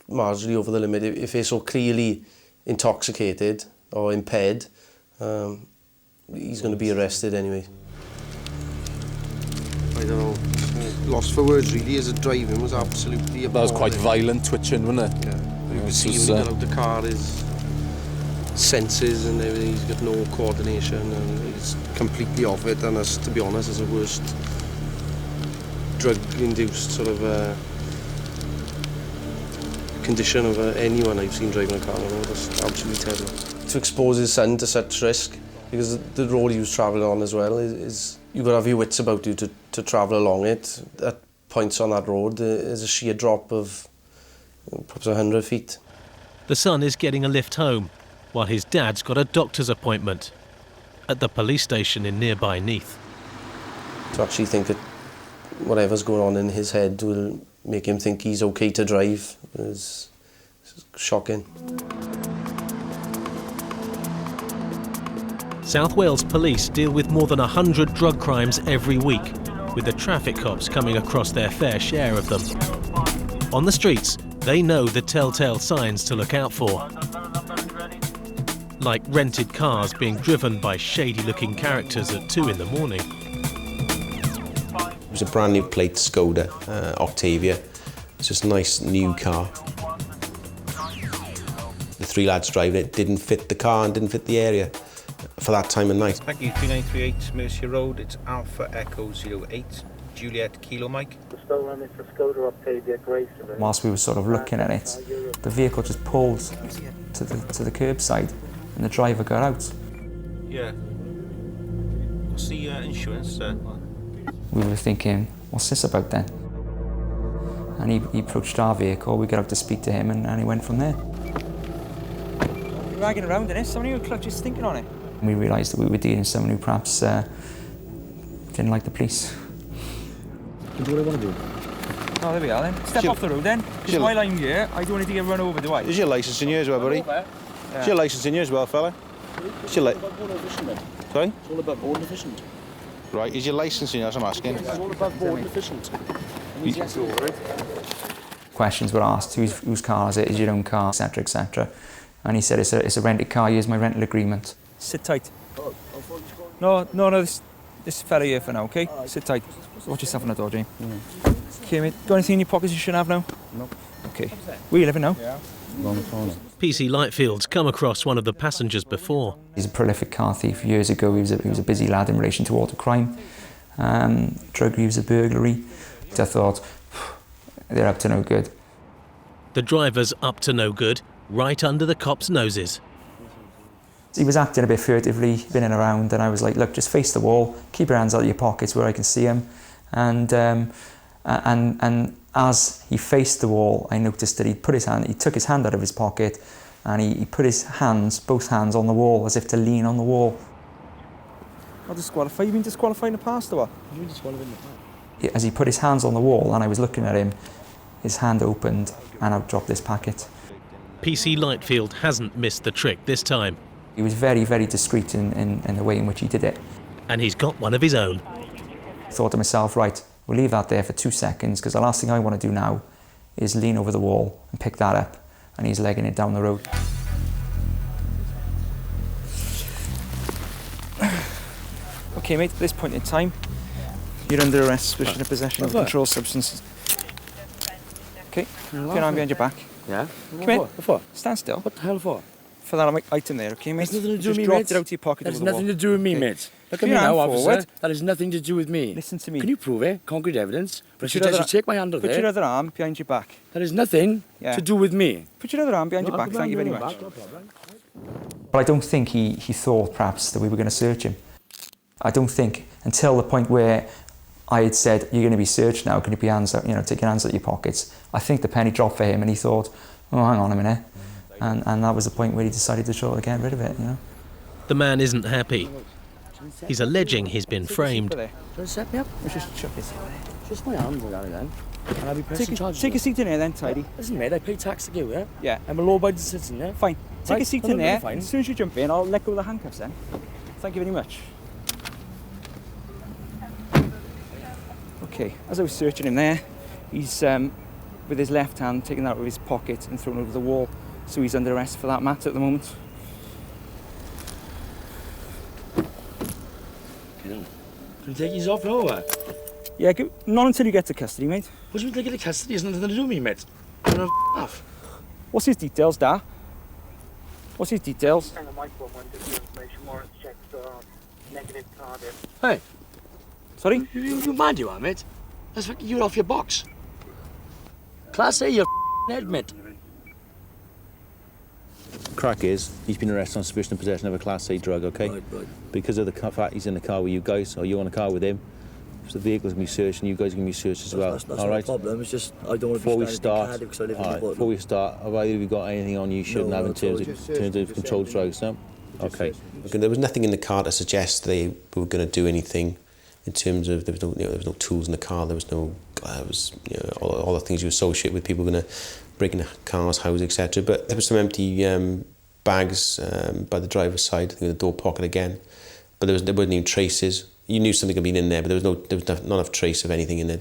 marginally over the limit, if they're so clearly intoxicated or impaired, he's going to be arrested anyway. I don't know, lost for words really, as a driving was absolutely appalling. That was quite violent twitching, wasn't it? Yeah, you could see when he got out the car, his senses and everything, he's got no coordination and he's completely off it, and that's, to be honest, is the worst drug-induced sort of condition of anyone I've seen driving a car on the road. That's absolutely terrible. To expose his son to such risk, because the road he was travelling on as well is you've got to have your wits about you to travel along it. At points on that road there's a sheer drop of perhaps 100 feet. The son is getting a lift home, while his dad's got a doctor's appointment at the police station in nearby Neath. To actually think that whatever's going on in his head will make him think he's okay to drive is shocking. South Wales police deal with more than 100 drug crimes every week, with the traffic cops coming across their fair share of them. On the streets, they know the telltale signs to look out for, like rented cars being driven by shady-looking characters at 2 in the morning. It was a brand new plate Skoda Octavia. It's just a nice new car. The 3 lads driving it didn't fit the car and didn't fit the area for that time of night. Thank you, 3938 Mercia Road, it's Alpha Echo 08, Juliet Kilo Mike. Stolen is the Skoda Octavia Grey. Whilst we were sort of looking at it, the vehicle just pulled to the curbside and the driver got out. Yeah. What's the insurance? We were thinking, what's this about then? And he approached our vehicle, we got out to speak to him and he went from there. You're ragging around in it, somebody with clutches thinking on it. And we realised that we were dealing with someone who perhaps didn't like the police. Do what I want to do. Oh, there we are then. Step off the road then. Just while I'm here, I don't need to get run over, do I? Is your licence in here as well, buddy? Yeah. Is your licence in here as well, fella? Is your Sorry? It's all about board efficient. Right, is your licence in here, that's what I'm asking? It's all about board efficient. questions were asked, whose car is it, is it your own car, etc, etc. And he said, it's a rented car, here's my rental agreement. Sit tight. No, this fella here for now, okay? Sit tight. Watch yourself on the door, Jane. Okay, mate. Got anything in your pockets you shouldn't have now? No. Okay. Where are you living now? PC Lightfield's come across one of the passengers before. He's a prolific car thief. Years ago, he was a busy lad in relation to auto crime, drug use, burglary. I thought, they're up to no good. The driver's up to no good, right under the cops' noses. He was acting a bit furtively, spinning around, and I was like, look, just face the wall, keep your hands out of your pockets where I can see him. And as he faced the wall, I noticed that he took his hand out of his pocket, and he put his hands, both hands, on the wall, as if to lean on the wall. I'll disqualify. You been disqualified in the past, or what? You been disqualified in the past? As he put his hands on the wall, and I was looking at him, his hand opened, and out dropped this packet. PC Lightfield hasn't missed the trick this time. He was very, very discreet in the way in which he did it. And he's got one of his own. I thought to myself, right, we'll leave that there for 2 seconds, because the last thing I want to do now is lean over the wall and pick that up, and he's legging it down the road. Okay, mate, at this point in time, you're under arrest, suspicion of possession of controlled substances. Okay, put your arm behind your back. Yeah? Come here. What for? Stand still. What the hell for? For that item there, okay, mate? That's nothing to do Just with me, dropped mate. it out of your pocket. That has nothing to do with me, mate. Look at me your now, hand officer. forward. That has nothing to do with me. Listen to me. Can you prove it? Concrete evidence. But Put she your other- take my hand out Put there. your other arm behind your back. That has nothing to do with me. Put your other arm behind your back, thank you very much. But I don't think he thought, perhaps, that we were going to search him. I don't think, until the point where I had said, you're going to be searched now, can you put your hands out, take your hands out of your pockets, I think the penny dropped for him, and he thought, oh, hang on a minute. And that was the point where he decided to try to get rid of it, The man isn't happy. He's alleging he's been framed. Trying to set me up? Just chuck it. Just my arms like that again. And I'll be pressing charges. Take a seat in there then, tidy. Listen, mate, I pay tax to you, yeah? Yeah. I'm a law-abiding citizen, yeah? Fine. Take Right, a seat no, in no, there. fine. As soon as you jump in, I'll let go of the handcuffs then. Thank you very much. Okay, as I was searching him there, he's with his left hand taken that out of his pocket and thrown over the wall. So he's under arrest for that matter at the moment. Can you take these off now, or? Yeah, not until you get to custody, mate. What do you mean taking the custody? It's nothing to do with me, mate. I'm off. What's his details, Da? What's his details? Hey. Sorry? You mad you are, mate? That's fucking you off your box. Class A, you're head, mate. Crack is, he's been arrested on suspicion of possession of a Class A drug, okay? Right. Because of the fact he's in the car with you guys, or you're in the car with him, so the vehicle's going to be searched and you guys are going to be searched as well. That's all not right? a problem, it's just I don't want to be standing in Cardiff because I live in the before we start, have either of you got anything on you shouldn't have in terms of controlled drugs, no? Okay. There was nothing in the car to suggest they were going to do anything in terms of, there was no tools in the car, there was no, all the things you associate with people going to break into cars, houses, etc. But there was some empty bags by the driver's side, I think in the door pocket again. But there wasn't even traces. You knew something had been in there, but there was not enough trace of anything in there.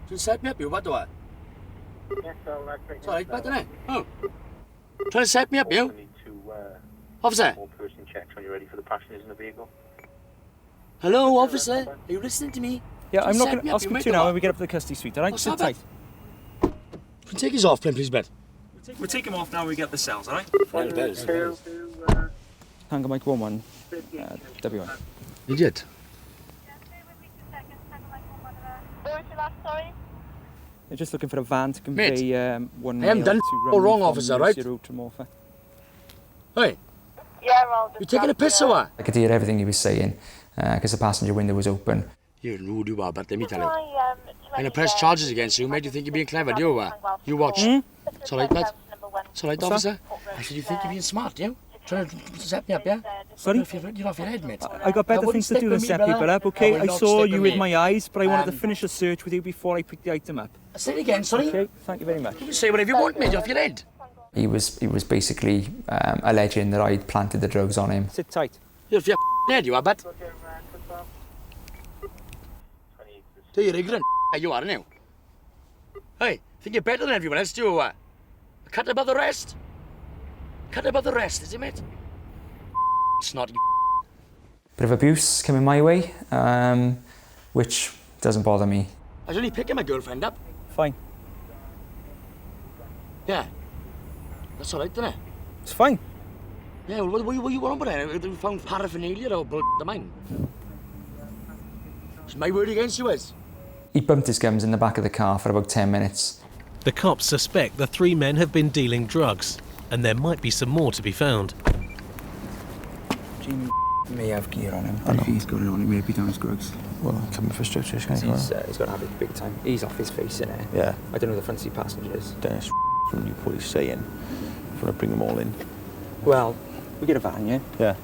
Just set me up, you, what do I? Sorry, what the Oh. Trying to set me up, you? Officer? Person checks when you're ready for the passengers in the vehicle. Hello, officer. Are you listening to me? Yeah, I'm not going to. I'll speak to you now when we get up to the custody suite, all right? Sit tight. Can you take his off, please, bed? We'll take him off now when we get up the cells, all right? Fine, bells. Hangar Mike 11, W1. You did? They're just looking for a van to convey one I haven't done all wrong, officer, right? Hey. You taking a piss or what? I could hear everything he was saying because the passenger window was open. You're rude, you are, but let me tell you. I'm going to press charges against you, mate. You think you're being clever, do you? You watch. It's all right, mate. It's all right, officer. I said you think you're being smart, do you? Trying to set me up, yeah? Sorry? You're off your head, mate. I got better things to do than set people up, okay? I saw you with my eyes, but I wanted to finish the search with you before I picked the item up. Say it again, sorry? Okay, thank you very much. You can say whatever you want, mate. You're off your head. He was basically alleging that I'd planted the drugs on him. Sit tight. You're off your head, you are, but. You're ignorant, you are now. Hey, Think you're better than everyone else, do you, or what? Cut above the rest? Cut above the rest, is it, mate? Snotty. Bit of abuse coming my way, which doesn't bother me. I was only picking my girlfriend up. Fine. Yeah. That's all right, isn't it? It's fine. Yeah, well, what you want about it? We found paraphernalia or bull of mine. It's my word against yours. He bumped his gums in the back of the car for about 10 minutes. The cops suspect the 3 men have been dealing drugs, and there might be some more to be found. Jamie may have gear on him. If he's got it on, he may be down his drugs. Well, coming for strip search, He's got to have it big time. He's off his face in it. Yeah. I don't know who the front seat passenger is. Dennis from New Police saying, if I bring them all in. Well, we get a van, yeah? Yeah.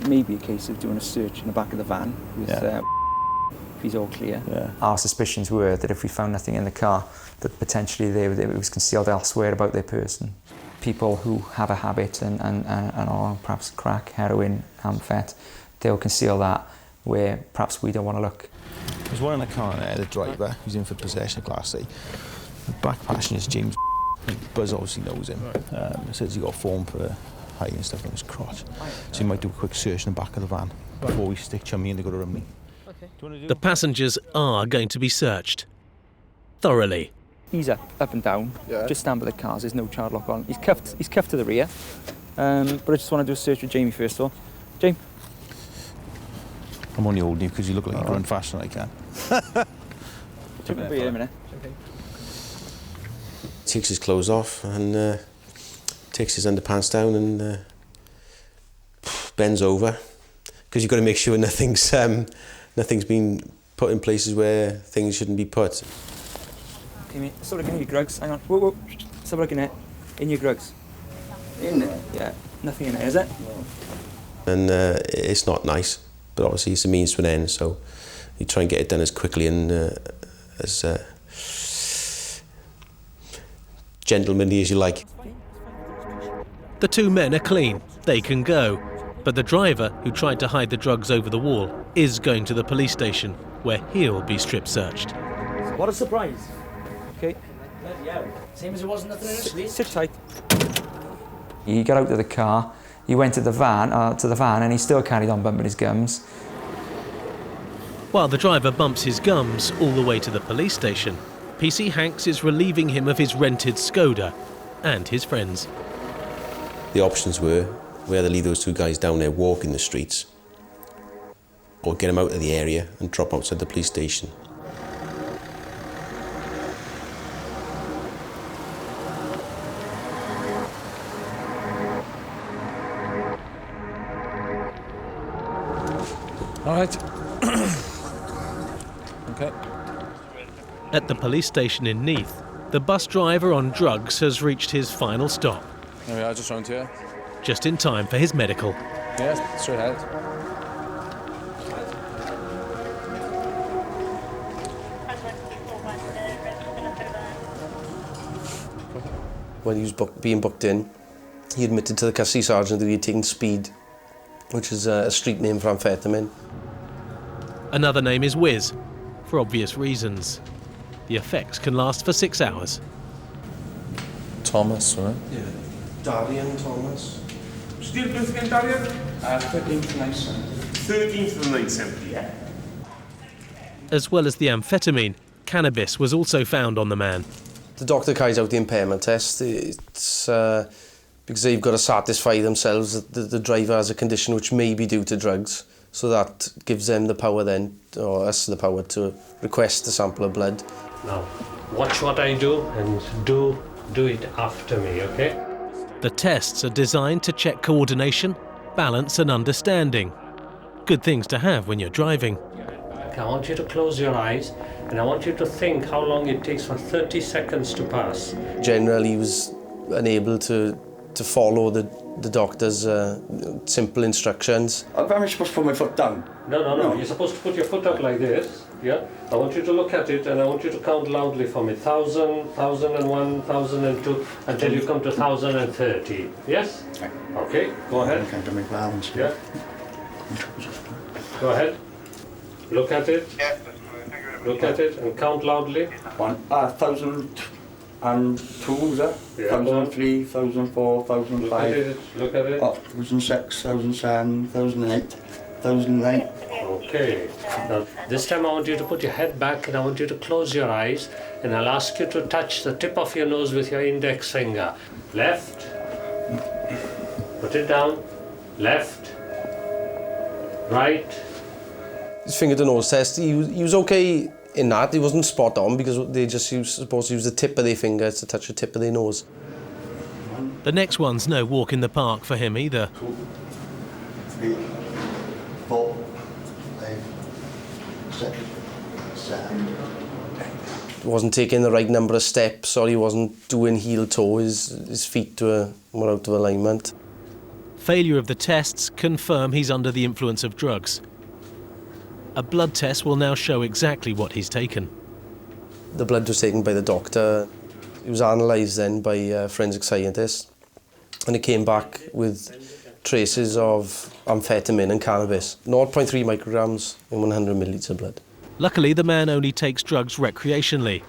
Maybe a case of doing a search in the back of the van with if he's all clear. Yeah. Our suspicions were that if we found nothing in the car, that potentially it was concealed elsewhere about their person. People who have a habit and are perhaps crack, heroin, amphet, they'll conceal that where perhaps we don't want to look. There's one in the car there, the driver, who's in for possession of Class C. The back passenger is James. Buzz obviously knows him. Says he got a form for hiding stuff on his crotch. So he might do a quick search in the back of the van before we stick Chummy in to go to Rumney. The passengers are going to be searched thoroughly. He's up and down. Yeah. Just stand by the cars. There's no child lock on. He's cuffed to the rear. But I just want to do a search with Jamie first of all. Jamie. I'm only holding you because you look like you run faster than I can. Take a beer in a minute. Okay. Takes his clothes off and takes his underpants down and bends over because you've got to make sure nothing's been put in places where things shouldn't be put. Okay, mate. Let's have a look in your drugs. Hang on. Whoa. Let's have a look in there. In your drugs. In there? Yeah. Nothing in there, is it? No. And it's not nice, but obviously it's a means to an end, so you try and get it done as quickly and as gentlemanly as you like. The 2 men are clean. They can go. But the driver, who tried to hide the drugs over the wall, is going to the police station, where he'll be strip searched. What a surprise. Okay. Yeah. Same as it was nothing initially. Sit tight. He got out of the car, he went to the van, and he still carried on bumping his gums. While the driver bumps his gums all the way to the police station, PC Hanks is relieving him of his rented Skoda and his friends. The options were whether leave those 2 guys down there walking the streets or get them out of the area and drop outside the police station. All right. Okay. At the police station in Neath, the bus driver on drugs has reached his final stop. There we are, just round here. Just in time for his medical. Yes, straight ahead. When he was being booked in, he admitted to the custody sergeant that he had taken speed, which is a street name for amphetamine. Another name is Whiz, for obvious reasons. The effects can last for 6 hours. Thomas, right? Yeah. Darian Thomas. Still birth again, Darian? 13th of 970. 13th of 970, yeah. As well as the amphetamine, cannabis was also found on the man. The doctor carries out the impairment test. It's because they've got to satisfy themselves that the driver has a condition which may be due to drugs. So that gives them the power then, or us the power to request a sample of blood. Now, watch what I do and do it after me, okay? The tests are designed to check coordination, balance and understanding. Good things to have when you're driving. Okay, I want you to close your eyes and I want you to think how long it takes for 30 seconds to pass. Generally, he was unable to follow the doctor's simple instructions. Am I supposed to put my foot down? No. You're supposed to put your foot up like this, yeah? I want you to look at it and I want you to count loudly for me. 1,000, 1,001, 1,002, until you come to 1,030. Yes? Okay, go ahead. I can't make balance. Yeah. Go ahead. Look at it. Look at it and count loudly. 1,000. and 2, is it? Yeah. 2003, 2004, 2005. Look at it. 2006, 2007, 2008, 2009. Okay. Now, this time I want you to put your head back and I want you to close your eyes and I'll ask you to touch the tip of your nose with your index finger. Left. Put it down. Left. Right. His finger to nose test, he was okay in that. He wasn't spot on because they just supposed to use the tip of their finger to touch the tip of their nose. The next one's no walk in the park for him either. 2, 3, 4, 5, 6, 7. He wasn't taking the right number of steps, or he wasn't doing heel toe. His feet were out of alignment. Failure of the tests confirm he's under the influence of drugs. A blood test will now show exactly what he's taken. The blood was taken by the doctor. It was analysed then by forensic scientists, and it came back with traces of amphetamine and cannabis. 0.3 micrograms in 100 millilitres of blood. Luckily, the man only takes drugs recreationally,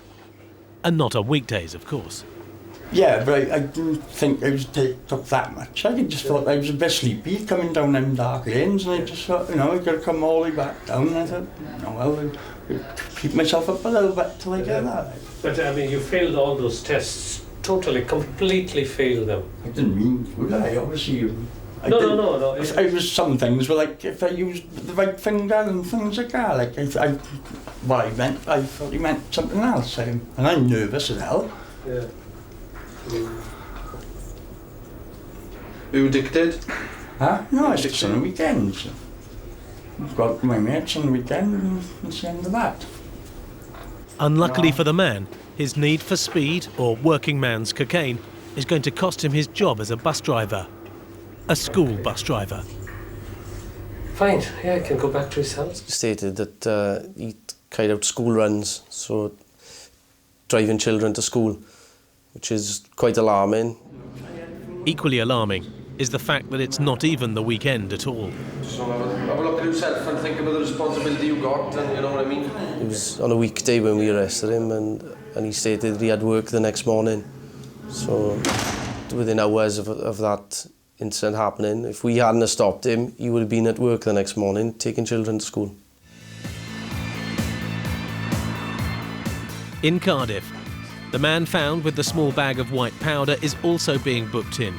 and not on weekdays, of course. Yeah, but I didn't think I took that much. I just thought I was a bit sleepy coming down them dark lanes, and I just thought, you know, I got to come all the way back down. And I thought, no, well, I'll keep myself up a little bit till I get that. But I mean, you failed all those tests. Totally, completely failed them. I didn't mean to, I obviously. No. It was some things were like if I used the right finger and things like that. Like I thought he meant something else. And I'm nervous as hell. Yeah. Are you addicted? Huh? No, it's just on the weekends. I've got my mates on the weekend and it's the end of that. Unluckily for the man, his need for speed, or working man's cocaine, is going to cost him his job as a bus driver. A school bus driver. Fine, yeah, he can go back to his house. He stated that he carried out school runs, so driving children to school, which is quite alarming. Equally alarming is the fact that it's not even the weekend at all. So have a look at yourself and think about the responsibility you got, and you know what I mean? It was on a weekday when we arrested him, and he stated that he had work the next morning. So within hours of that incident happening, if we hadn't have stopped him, he would have been at work the next morning, taking children to school. In Cardiff, the man found with the small bag of white powder is also being booked in.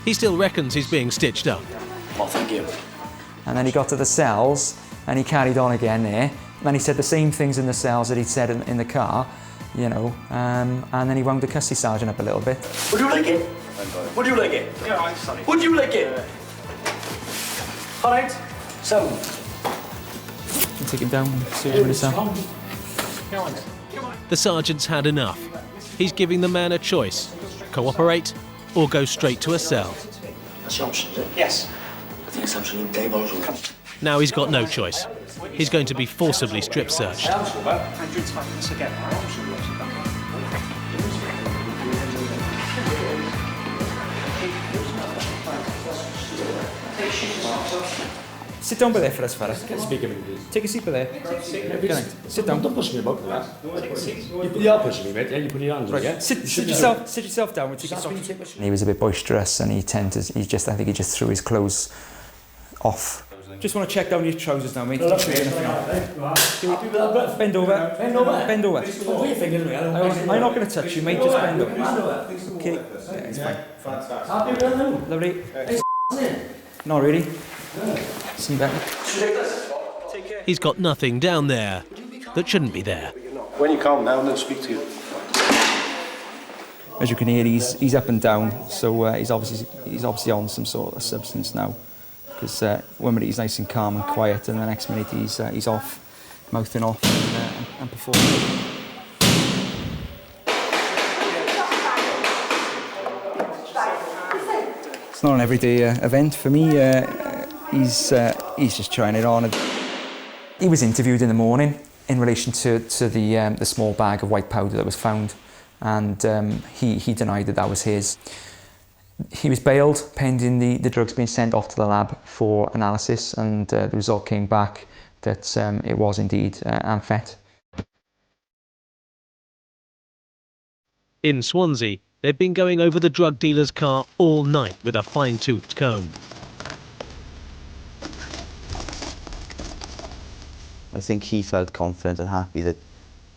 He still reckons he's being stitched up. Oh, thank you. And then he got to the cells and he carried on again there. And then he said the same things in the cells that he'd said in the car, you know, and then he wound the custody sergeant up a little bit. Would you like it? Would you like it? Yeah, I'm sorry. Would you like it? All right. So. You take him down and see him in the cell. Go on. The sergeant's had enough. He's giving the man a choice: cooperate or go straight to a cell. That's the option, is it? Yes. I think it's absolute game on. Now he's got no choice. He's going to be forcibly strip searched. Sit down by there for us, fella. Speak a minute, please. Take a seat by there. Sit down. Don't push me about that. You are pushing me, mate. Yeah, you put your hands on, yeah? Sit yourself down. We'll take a seat. He was a bit boisterous, and I think he just threw his clothes off. Just want to check down your trousers now, mate. Bend over. Bend over. I'm not going to touch you, mate. Just bend over. Okay. Yeah, it's fine. Lovely. Not really. See better. He's got nothing down there that shouldn't be there. When you calm down, then speak to you. As you can hear, he's up and down, so he's obviously on some sort of substance now. Because one minute he's nice and calm and quiet, and the next minute he's off, mouthing off and performing. It's not an everyday event for me. He's just trying it on. He was interviewed in the morning in relation to the small bag of white powder that was found, and he denied that was his. He was bailed pending the drugs being sent off to the lab for analysis, and the result came back that it was indeed amphet. In Swansea, they've been going over the drug dealer's car all night with a fine-toothed comb. I think he felt confident and happy that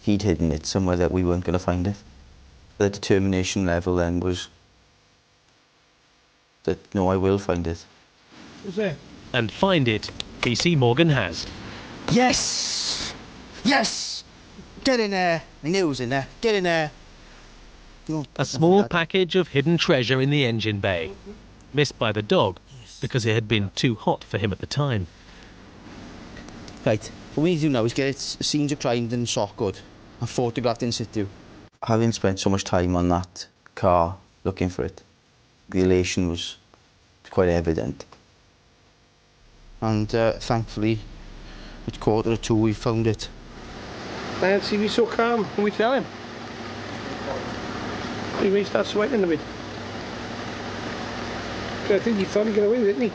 he'd hidden it somewhere that we weren't going to find it. The determination level then was that, no, I will find it. What's that? And find it, PC Morgan has. Yes! Yes! Get in there! I knew it was in there. Get in there! A small package of hidden treasure in the engine bay. Missed by the dog because it had been too hot for him at the time. Right, what we need to do now is get it scenes of crime and shot good and photographed in situ. Having spent so much time on that car looking for it, the elation was quite evident. And thankfully, at 1:45 we found it. Nancy, be so calm. Can we tell him? He may start sweating a bit. I think he thought he'd get away with it, didn't he?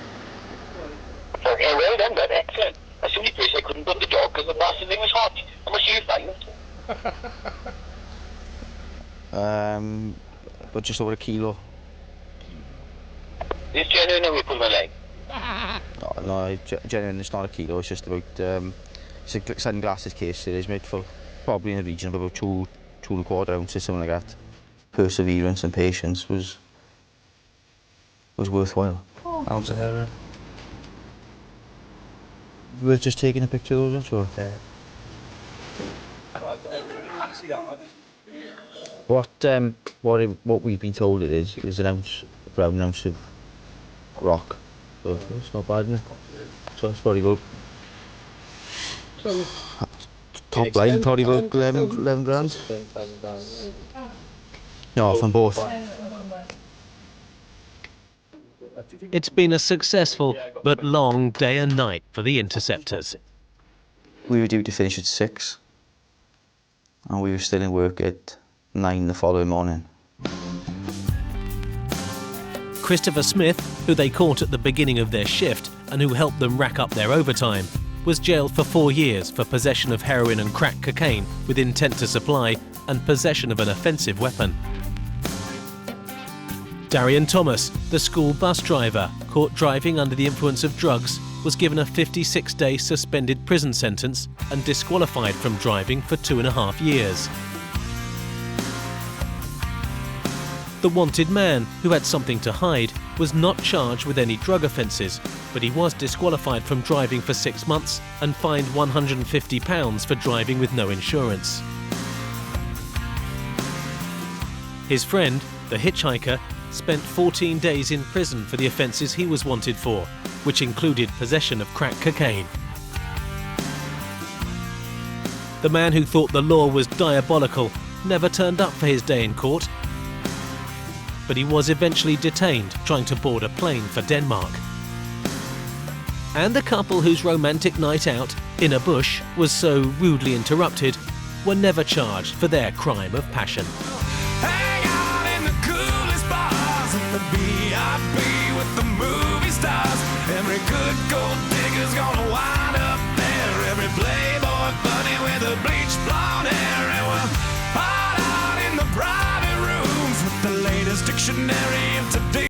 Okay, well done, but excellent. That's the only place I couldn't put the dog because the bastard thing was hot. How much do you find? But just over 1 kilo. This genuine or we pull my leg? No, genuine, it's not 1 kilo, it's just about, it's a sunglasses case, it is made for probably in the region of about 2.25 ounces, something like that. Perseverance and patience was worthwhile. Ounce of heroin. We were just taking a picture of those, or? Yeah. What we've been told it is an ounce, around an ounce of rock. So it's not bad, isn't it? So it's probably about top line, probably about 11 grand. No, from both. It's been a successful but long day and night for the interceptors. We were due to finish at 6 and we were still in work at 9 the following morning. Christopher Smith, who they caught at the beginning of their shift and who helped them rack up their overtime, was jailed for 4 years for possession of heroin and crack cocaine with intent to supply and possession of an offensive weapon. Darian Thomas, the school bus driver, caught driving under the influence of drugs, was given a 56-day suspended prison sentence and disqualified from driving for 2.5 years. The wanted man, who had something to hide, was not charged with any drug offences, but he was disqualified from driving for 6 months and fined £150 for driving with no insurance. His friend, the hitchhiker, spent 14 days in prison for the offences he was wanted for, which included possession of crack cocaine. The man who thought the law was diabolical never turned up for his day in court, but he was eventually detained trying to board a plane for Denmark. And the couple whose romantic night out in a bush was so rudely interrupted were never charged for their crime of passion. Every good gold digger's gonna wind up there. Every playboy bunny with a bleached blonde hair. And we're hot out in the private rooms with the latest dictionary of today.